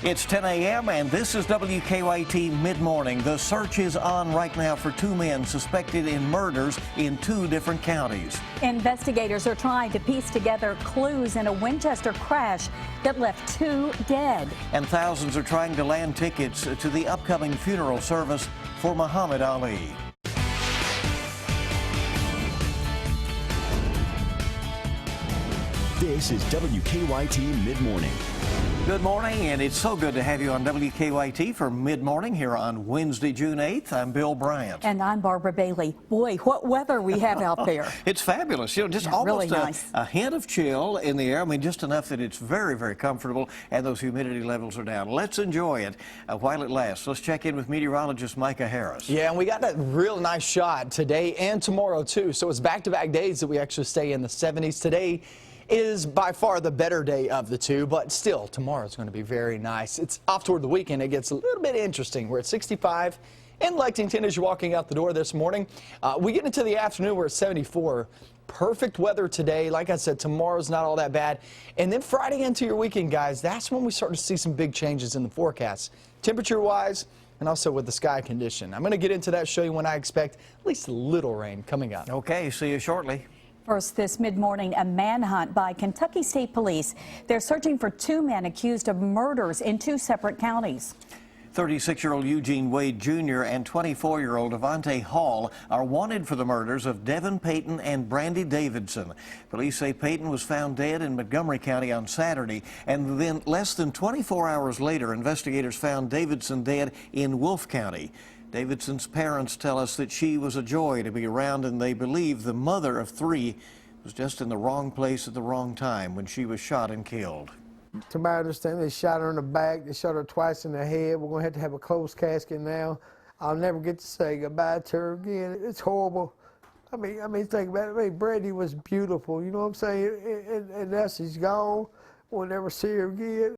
It's 10 a.m. and this is WKYT Midmorning. The search is on right now for two men suspected in murders in two different counties. Investigators are trying to piece together clues in a Winchester crash that left two dead. And thousands are trying to land tickets to the upcoming funeral service for Muhammad Ali. This is WKYT Midmorning. Good morning, and it's so good to have you on WKYT for Midmorning here on Wednesday, June 8th. I'm Bill Bryant. And I'm Barbara Bailey. Boy, what weather we have out there. It's fabulous. You know, just almost really nice. a hint of chill in the air. I mean, just enough that it's very, very comfortable, and those humidity levels are down. Let's enjoy it while it lasts. Let's check in with meteorologist Micah Harris. Yeah, and we got that real nice shot today and tomorrow, too. So it's back-to-back days that we actually stay in the 70s. Today is by far the better day of the two, but still, tomorrow's going to be very nice. It's off toward the weekend. It gets a little bit interesting. We're at 65 in Lexington as you're walking out the door this morning. We get into the afternoon, we're at 74. Perfect weather today. Like I said, tomorrow's not all that bad. And then Friday into your weekend, guys, that's when we start to see some big changes in the forecast, temperature-wise and also with the sky condition. I'm going to get into that, show you when I expect at least a little rain coming up. Okay, see you shortly. First this mid-morning, a manhunt by Kentucky State Police. They're searching for two men accused of murders in two separate counties. 36-year-old Eugene Wade Jr. and 24-year-old Devontae Hall are wanted for the murders of Devin Payton and Brandy Davidson. Police say Payton was found dead in Montgomery County on Saturday, and then less than 24 hours later, investigators found Davidson dead in Wolfe County. Davidson's parents tell us that she was a joy to be around, and they believe the mother of three was just in the wrong place at the wrong time when she was shot and killed. To my understanding, they shot her in the back, they shot her twice in the head. We're going to have a closed casket now. I'll never get to say goodbye to her again. It's horrible. I mean, think about it. I mean, Brandy was beautiful, you know what I'm saying? And now she's gone. We'll never see her again.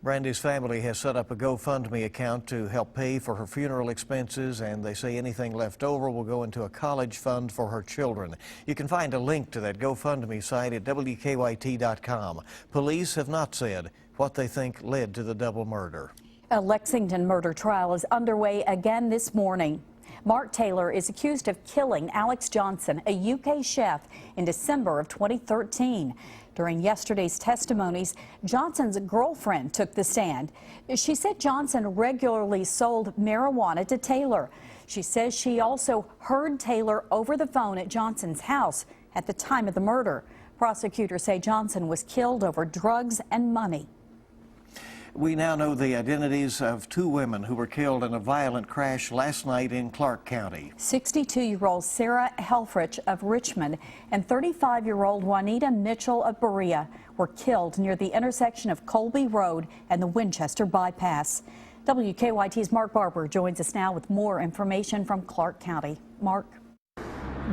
Brandy's family has set up a GoFundMe account to help pay for her funeral expenses, and they say anything left over will go into a college fund for her children. You can find a link to that GoFundMe site at WKYT.com. Police have not said what they think led to the double murder. A Lexington murder trial is underway again this morning. Mark Taylor is accused of killing Alex Johnson, a UK chef, in December of 2013. During yesterday's testimonies, Johnson's girlfriend took the stand. She said Johnson regularly sold marijuana to Taylor. She says she also heard Taylor over the phone at Johnson's house at the time of the murder. Prosecutors say Johnson was killed over drugs and money. We now know the identities of two women who were killed in a violent crash last night in Clark County. 62-year-old Sarah Helfrich of Richmond and 35-year-old Juanita Mitchell of Berea were killed near the intersection of Colby Road and the Winchester bypass. WKYT's Mark Barber joins us now with more information from Clark County. Mark.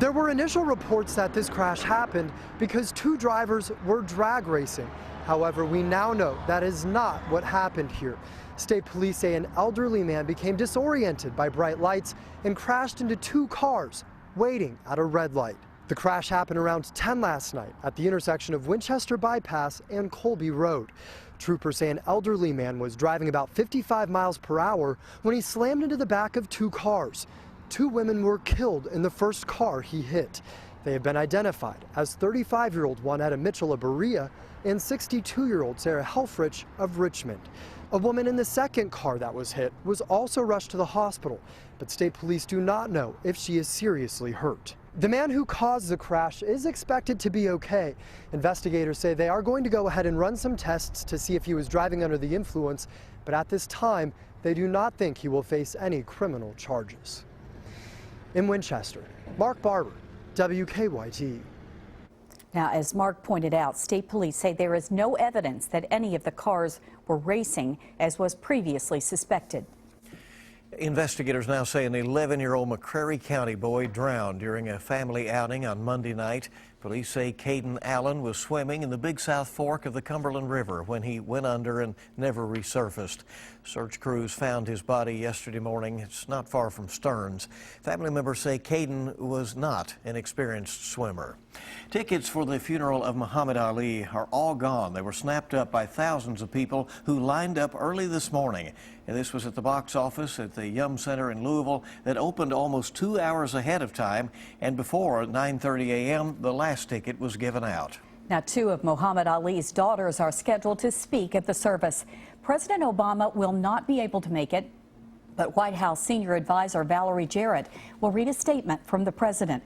There were initial reports that this crash happened because two drivers were drag racing. However, we now know that is not what happened here. State police say an elderly man became disoriented by bright lights and crashed into two cars waiting at a red light. The crash happened around 10 last night at the intersection of Winchester Bypass and Colby Road. Troopers say an elderly man was driving about 55 miles per hour when he slammed into the back of two cars. Two women were killed in the first car he hit. They have been identified as 35-year-old Juanita Mitchell of Berea and 62-year-old Sarah Helfrich of Richmond. A woman in the second car that was hit was also rushed to the hospital, but state police do not know if she is seriously hurt. The man who caused the crash is expected to be okay. Investigators say they are going to go ahead and run some tests to see if he was driving under the influence, but at this time, they do not think he will face any criminal charges. In Winchester, Mark Barber, WKYT. Now, as Mark pointed out, state police say there is no evidence that any of the cars were racing, as was previously suspected. Investigators now say an 11-year-old McCreary County boy drowned during a family outing on Monday night. Police say Caden Allen was swimming in the Big South Fork of the Cumberland River when he went under and never resurfaced. Search crews found his body yesterday morning. It's not far from Stearns. Family members say Caden was not an experienced swimmer. Tickets for the funeral of Muhammad Ali are all gone. They were snapped up by thousands of people who lined up early this morning. And this was at the box office at the Yum Center in Louisville that opened almost 2 hours ahead of time. And before 9:30 a.m., the last ticket was given out. Now, 2 of Muhammad Ali's daughters are scheduled to speak at the service. President Obama will not be able to make it, but White House senior advisor Valerie Jarrett will read a statement from the president.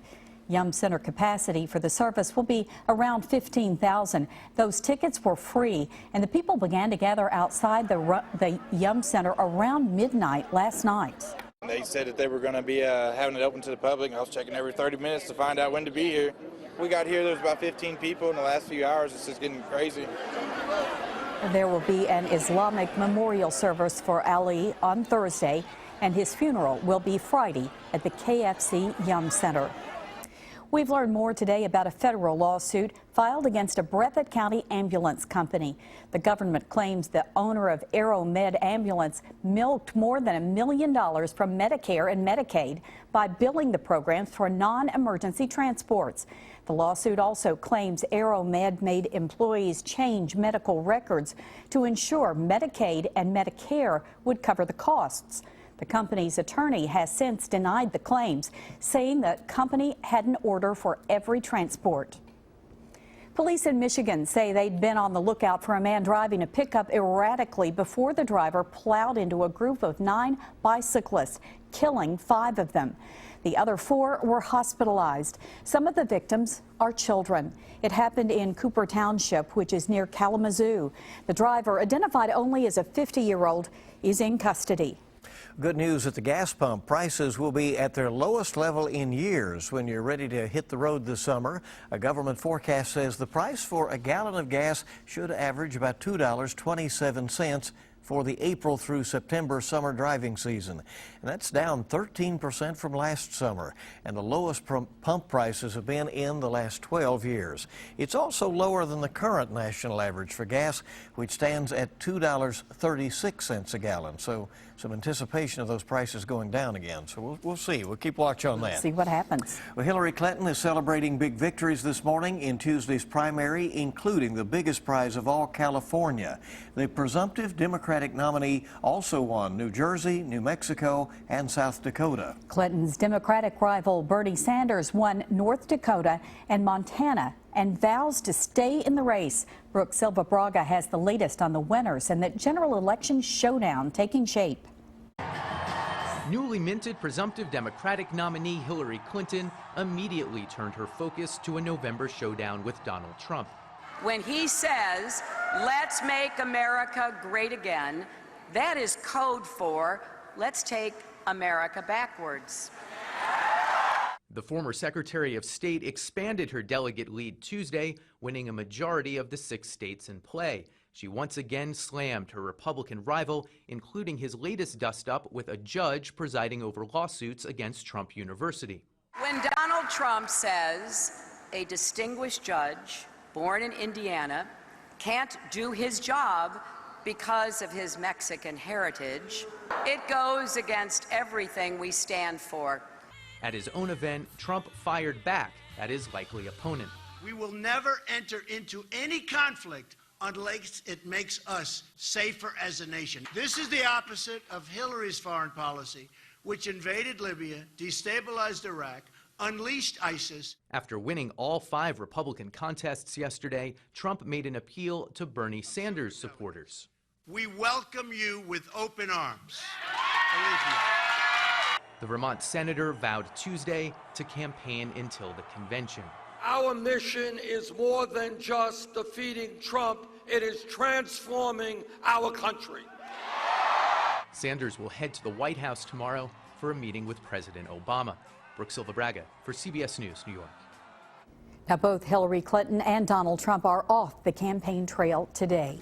Yum Center capacity for the service will be around 15,000. Those tickets were free, and the people began to gather outside the Yum Center around midnight last night. They said that they were going to be having it open to the public. I was checking every 30 minutes to find out when to be here. We got here, there was about 15 people in the last few hours. It's just getting crazy. There will be an Islamic memorial service for Ali on Thursday, and his funeral will be Friday at the KFC Yum Center. We've learned more today about a federal lawsuit filed against a Breathitt County ambulance company. The government claims the owner of AeroMed Ambulance milked more than $1 million from Medicare and Medicaid by billing the programs for non-emergency transports. The lawsuit also claims AeroMed made employees change medical records to ensure Medicaid and Medicare would cover the costs. The company's attorney has since denied the claims, saying the company had an order for every transport. Police in Michigan say they'd been on the lookout for a man driving a pickup erratically before the driver plowed into a group of 9 bicyclists, killing 5 of them. The other 4 were hospitalized. Some of the victims are children. It happened in Cooper Township, which is near Kalamazoo. The driver, identified only as a 50-year-old, is in custody. Good news at the gas pump. Prices will be at their lowest level in years when you're ready to hit the road this summer. A government forecast says the price for a gallon of gas should average about $2.27 for the April through September summer driving season. And that's down 13% from last summer, and the lowest pump prices have been in the last 12 years. It's also lower than the current national average for gas, which stands at $2.36 a gallon. So some anticipation of those prices going down again. So we'll see. We'll keep watch on that. See what happens. Well, Hillary Clinton is celebrating big victories this morning in Tuesday's primary, including the biggest prize of all, California. The presumptive Democratic nominee also won New Jersey, New Mexico, and South Dakota. Clinton's Democratic rival Bernie Sanders won North Dakota and Montana and vows to stay in the race. Brooke Silva Braga has the latest on the winners and the general election showdown taking shape. Newly minted presumptive Democratic nominee Hillary Clinton immediately turned her focus to a November showdown with Donald Trump. When he says, "Let's make America great again," that is code for let's take America backwards. The former Secretary of State expanded her delegate lead Tuesday, winning a majority of the 6 states in play. She once again slammed her Republican rival, including his latest dust-up with a judge presiding over lawsuits against Trump University. When Donald Trump says a distinguished judge born in Indiana can't do his job because of his Mexican heritage, it goes against everything we stand for. At his own event, Trump fired back at his likely opponent. We will never enter into any conflict unless it makes us safer as a nation. This is the opposite of Hillary's foreign policy, which invaded Libya, destabilized Iraq, unleashed ISIS. After winning all 5 Republican contests yesterday, Trump made an appeal to Bernie Sanders supporters. We welcome you with open arms. Believe me. The Vermont senator vowed Tuesday to campaign until the convention. Our mission is more than just defeating Trump. It is transforming our country. Sanders will head to the White House tomorrow for a meeting with President Obama. Brooke Silva Braga for CBS News, New York. Now, both Hillary Clinton and Donald Trump are off the campaign trail today.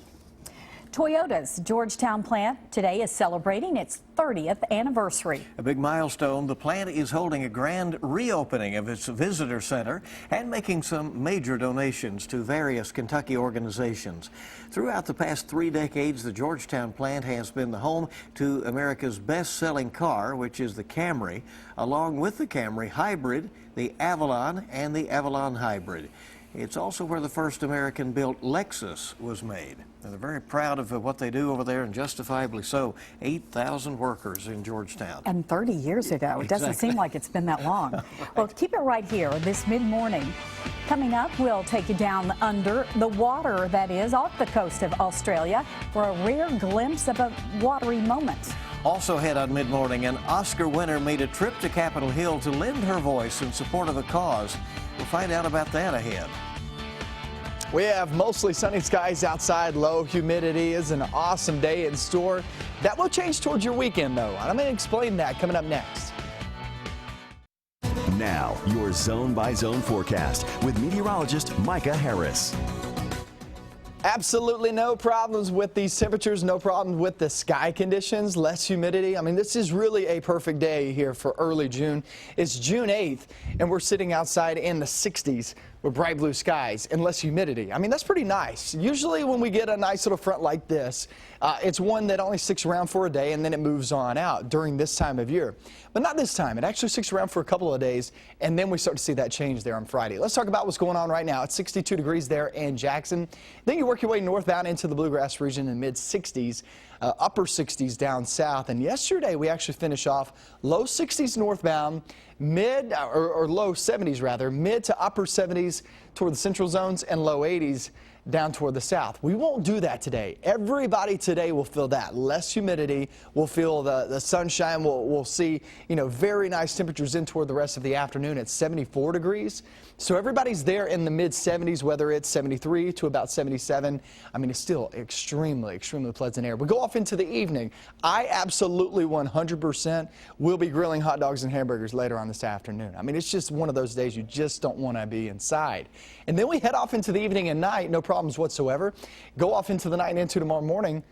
Toyota's Georgetown plant today is celebrating its 30th anniversary. A big milestone. The plant is holding a grand reopening of its visitor center and making some major donations to various Kentucky organizations. Throughout the past 3 decades, the Georgetown plant has been the home to America's best-selling car, which is the Camry, along with the Camry Hybrid, the Avalon, and the Avalon Hybrid. It's also where the first American-built Lexus was made. And they're very proud of what they do over there, and justifiably so. 8,000 workers in Georgetown. And 30 years ago. It doesn't seem like it's been that long. Right. Well, keep it right here this mid-morning. Coming up, we'll take you down under the water, that is, off the coast of Australia, for a rare glimpse of a watery moment. Also ahead on Mid-Morning, an Oscar winner made a trip to Capitol Hill to lend her voice in support of a cause. We'll find out about that ahead. We have mostly sunny skies outside, low humidity. Is an awesome day in store. That will change towards your weekend, though. I'm going to explain that coming up next. Now, your zone-by-zone forecast with meteorologist Micah Harris. Absolutely no problems with these temperatures, no problem with the sky conditions, less humidity. I mean, this is really a perfect day here for early June. It's June 8th, and we're sitting outside in the 60s with bright blue skies and less humidity. I mean, that's pretty nice. Usually when we get a nice little front like this, it's one that only sticks around for a day and then it moves on out during this time of year. But not this time. It actually sticks around for a couple of days, and then we start to see that change there on Friday. Let's talk about what's going on right now. It's 62 degrees there in Jackson. Then you work your way northbound into the Bluegrass region in mid-60s, upper 60s down south. And yesterday we actually finished off low 60s northbound, mid or low 70s rather, mid to upper 70s toward the central zones, and low 80s down toward the south. We won't do that today. Everybody today will feel that. Less humidity. We'll feel the sunshine. We'll see, very nice temperatures in toward the rest of the afternoon at 74 degrees. So everybody's there in the mid-70s, whether it's 73 to about 77. I mean, it's still extremely, extremely pleasant air. We go off into the evening. I absolutely 100% will be grilling hot dogs and hamburgers later on this afternoon. I mean, it's just one of those days you just don't want to be inside. And then we head off into the evening and night, no problems whatsoever. Go off into the night and into tomorrow morning.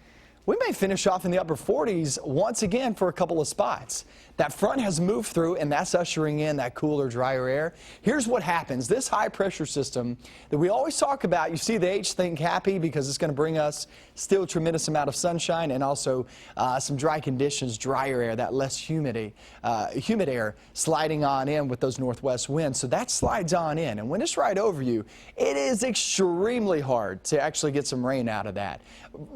We may finish off in the upper 40s once again for a couple of spots. That front has moved through, and that's ushering in that cooler, drier air. Here's what happens. This high pressure system that we always talk about, you see the H, think happy, because it's going to bring us still a tremendous amount of sunshine and also some dry conditions, drier air, that less humid air sliding on in with those northwest winds. So that slides on in, and when it's right over you, it is extremely hard to actually get some rain out of that.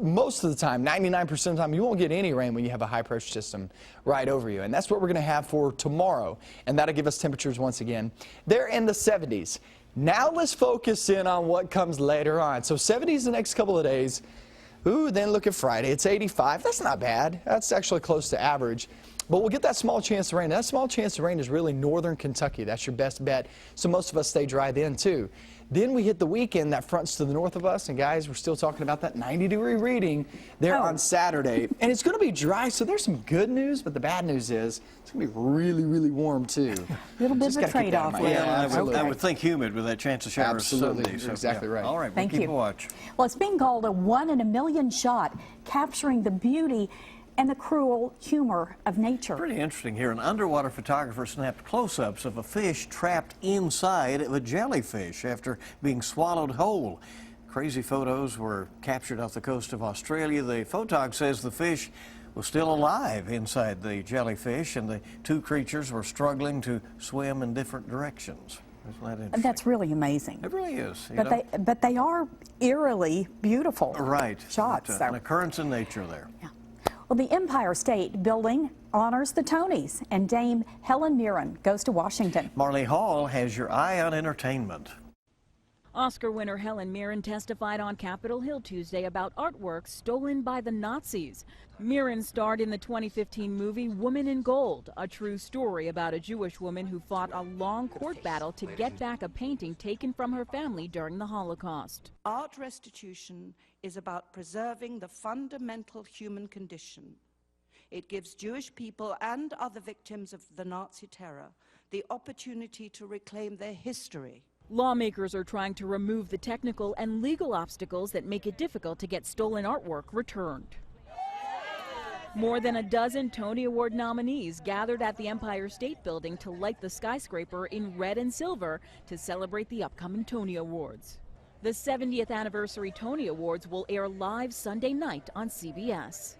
Most of the time, 99% of the time, you won't get any rain when you have a high pressure system right over you. And that's what we're going to have for tomorrow. And that'll give us temperatures once again. They're in the 70s. Now let's focus in on what comes later on. So 70s the next couple of days. Ooh, then look at Friday. It's 85. That's not bad. That's actually close to average. But we'll get that small chance of rain. That small chance of rain is really northern Kentucky. That's your best bet. So most of us stay dry then too. Then we hit the weekend, that front's to the north of us, and guys, we're still talking about that 90-degree reading there on Saturday. And it's going to be dry, so there's some good news, but the bad news is it's going to be really, really warm too. A little bit of a trade-off. Yeah, I would think humid with that chance of showers. Absolutely, Sunday, so, exactly right. All right, Thank we'll you. keep a watch. Well, it's being called a 1 in a million shot, capturing the beauty and the cruel humor of nature. Pretty interesting here. An underwater photographer snapped close-ups of a fish trapped inside of a jellyfish after being swallowed whole. Crazy photos were captured off the coast of Australia. The photog says the fish was still alive inside the jellyfish, and the two creatures were struggling to swim in different directions. Isn't that interesting? That's really amazing. It really is. But they are eerily beautiful shots. An occurrence in nature there. Yeah. Well, the Empire State Building honors the Tonys, and Dame Helen Mirren goes to Washington. Marley Hall has your eye on entertainment. Oscar winner Helen Mirren testified on Capitol Hill Tuesday about artwork stolen by the Nazis. Mirren starred in the 2015 movie Woman in Gold, a true story about a Jewish woman who fought a long court battle to get back a painting taken from her family during the Holocaust. Art restitution is about preserving the fundamental human condition. It gives Jewish people and other victims of the Nazi terror the opportunity to reclaim their history. Lawmakers are trying to remove the technical and legal obstacles that make it difficult to get stolen artwork returned. More than a dozen Tony Award nominees gathered at the Empire State Building to light the skyscraper in red and silver to celebrate the upcoming Tony Awards. The 70th anniversary Tony Awards will air live Sunday night on CBS.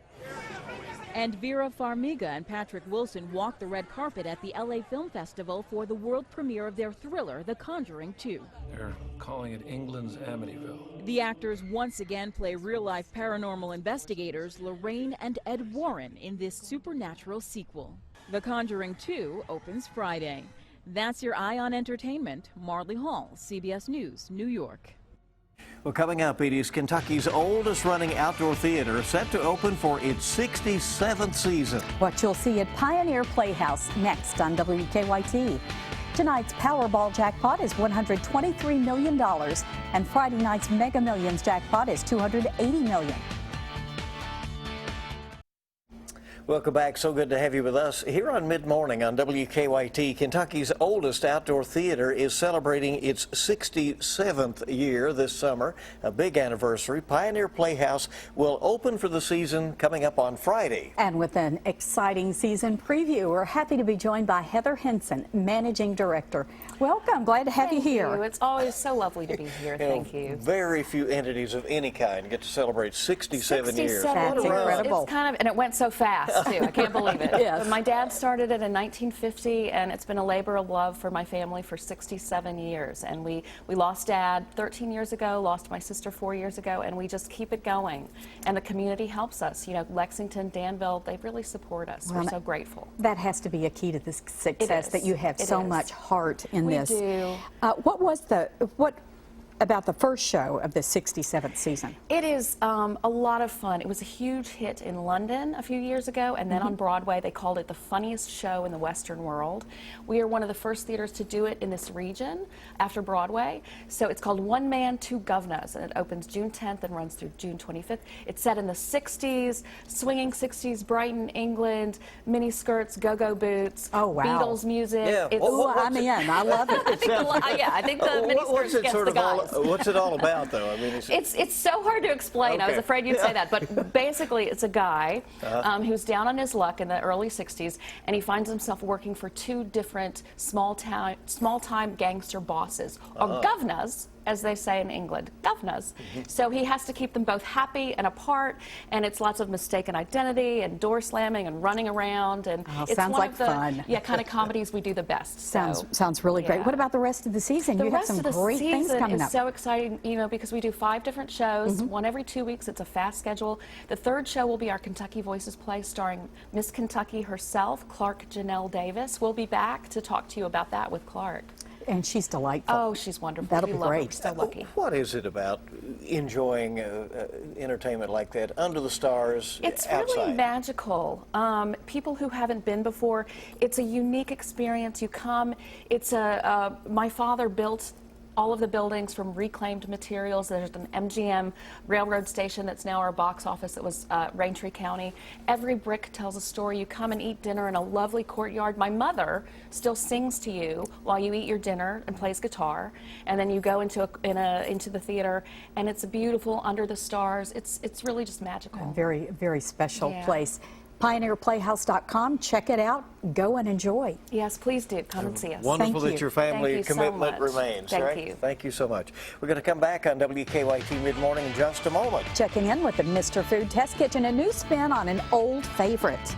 And Vera Farmiga and Patrick Wilson walked the red carpet at the LA Film Festival for the world premiere of their thriller, The Conjuring 2. They're calling it England's Amityville. The actors once again play real-life paranormal investigators Lorraine and Ed Warren in this supernatural sequel. The Conjuring 2 opens Friday. That's your Eye on Entertainment. Marley Hall, CBS News, New York. Well, coming up, it is Kentucky's oldest running outdoor theater set to open for its 67th season. What you'll see at Pioneer Playhouse next on WKYT. Tonight's Powerball jackpot is $123 million, and Friday night's Mega Millions jackpot is $280 million. Welcome back. So good to have you with us here on Mid-Morning on WKYT. Kentucky's oldest outdoor theater is celebrating its 67th year this summer, a big anniversary. Pioneer Playhouse will open for the season coming up on Friday. And with an exciting season preview, we're happy to be joined by Heather Henson, Managing Director. Welcome. Glad to have you here. Thank you. It's always so lovely to be here. Thank you. Very few entities of any kind get to celebrate 67 years. That's incredible. It's kind of, and it went so fast, too. I can't believe it. Yes. But my dad started it in 1950, and it's been a labor of love for my family for 67 years. And we lost Dad 13 years ago, lost my sister 4 years ago, and we just keep it going. And the community helps us. You know, Lexington, Danville, they really support us. We're so grateful. That has to be a key to the success, that you have so much heart in this. We do. What about the first show of the 67th season? It is a lot of fun. It was a huge hit in London a few years ago, and then on Broadway they called it the funniest show in the Western world. We are one of the first theaters to do it in this region after Broadway. So it's called One Man, Two Governors, and it opens June 10th and runs through June 25th. It's set in the 60s, swinging 60s, Brighton, England, mini skirts, go-go boots, Beatles music. Yeah. I'm in. I love it. I think the mini skirts gets the guys. What's it all about, though? I mean, it's so hard to explain. I was afraid you'd say that, but basically, it's a guy who's down on his luck in the early '60s, and he finds himself working for two different small-time gangster bosses, or governors, as they say in England, governors. So he has to keep them both happy and apart, and it's lots of mistaken identity and door slamming and running around, and it's sounds one like of the fun. kind of comedies we do the best. Sounds really great. What about the rest of the season? You have some great things coming up. It's so exciting, you know, because we do 5 different shows, one every 2 weeks. It's a fast schedule. The third show will be our Kentucky Voices play starring Miss Kentucky herself, Clark Janelle Davis. We'll be back to talk to you about that with Clark. And she's delightful. Oh, she's wonderful. That'll be great. We're so lucky. What is it about enjoying entertainment like that, under the stars, It's outside? really magical. People who haven't been before, it's a unique experience. You come, it's my father built all of the buildings from reclaimed materials. There's an MGM railroad station that's now our box office that was Raintree County. Every brick tells a story. You come and eat dinner in a lovely courtyard. My mother still sings to you while you eat your dinner and plays guitar. And then you go into the theater, and it's a beautiful under the stars. It's really just magical. A very, very special place. PioneerPlayhouse.com. Check it out. Go and enjoy. Yes, please do. Come and see us. Wonderful that your family commitment so much. remains. Thank right? you. Thank you so much. We're going to come back on WKYT Mid-Morning in just a moment. Checking in with the Mr. Food Test Kitchen, a new spin on an old favorite.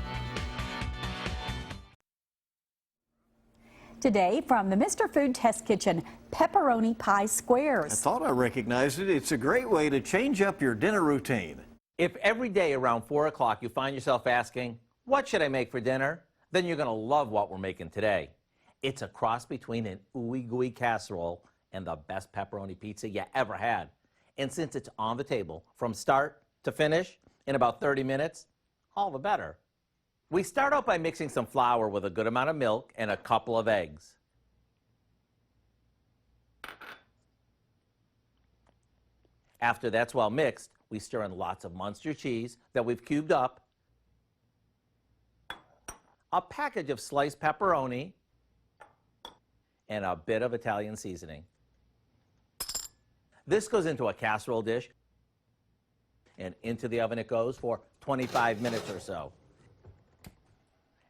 Today, from the Mr. Food Test Kitchen, pepperoni pie squares. I thought I recognized it. It's a great way to change up your dinner routine. If every day around 4 o'clock you find yourself asking, what should I make for dinner? Then you're going to love what we're making today. It's a cross between an ooey gooey casserole and the best pepperoni pizza you ever had. And since it's on the table from start to finish in about 30 minutes, all the better. We start out by mixing some flour with a good amount of milk and a couple of eggs. After that's well mixed, we stir in lots of Munster cheese that we've cubed up, a package of sliced pepperoni, and a bit of Italian seasoning. This goes into a casserole dish, and into the oven it goes for 25 minutes or so.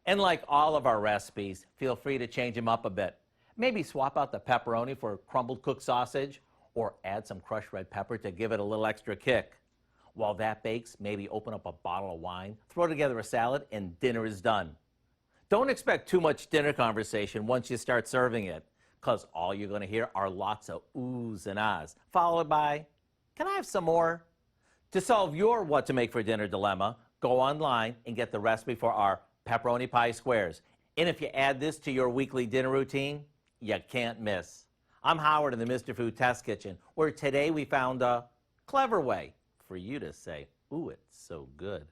And like all of our recipes, feel free to change them up a bit. Maybe swap out the pepperoni for crumbled cooked sausage, or add some crushed red pepper to give it a little extra kick. While that bakes, maybe open up a bottle of wine, throw together a salad, and dinner is done. Don't expect too much dinner conversation once you start serving it, because all you're going to hear are lots of oohs and ahs, followed by, "Can I have some more?" To solve your what to make for dinner dilemma, go online and get the recipe for our pepperoni pie squares. And if you add this to your weekly dinner routine, you can't miss. I'm Howard in the Mr. Food Test Kitchen, where today we found a clever way for you to say, "Ooh, it's so good."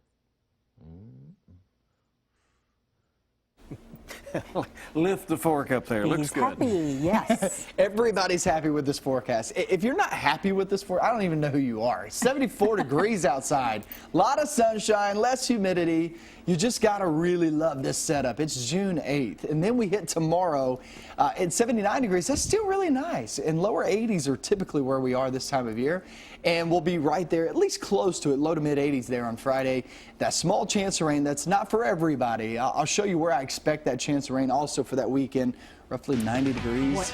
Lift the fork up there. Looks He's good. happy, yes. Everybody's happy with this forecast. If you're not happy with this forecast, I don't even know who you are. 74 degrees outside, a lot of sunshine, less humidity. You just got to really love this setup. It's June 8th, and then we hit tomorrow at 79 degrees. That's still really nice, and lower 80s are typically where we are this time of year, and we'll be right there, at least close to it, low to mid 80s there on Friday. That small chance of rain, that's not for everybody. I'll show you where I expect that chance of rain also for that weekend. Roughly 90 degrees.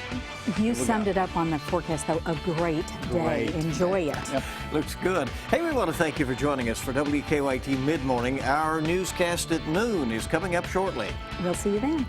You summed it up on the forecast, though. A great day. Enjoy it. Yep. Looks good. Hey, we want to thank you for joining us for WKYT Mid-Morning. Our newscast at noon is coming up shortly. We'll see you then.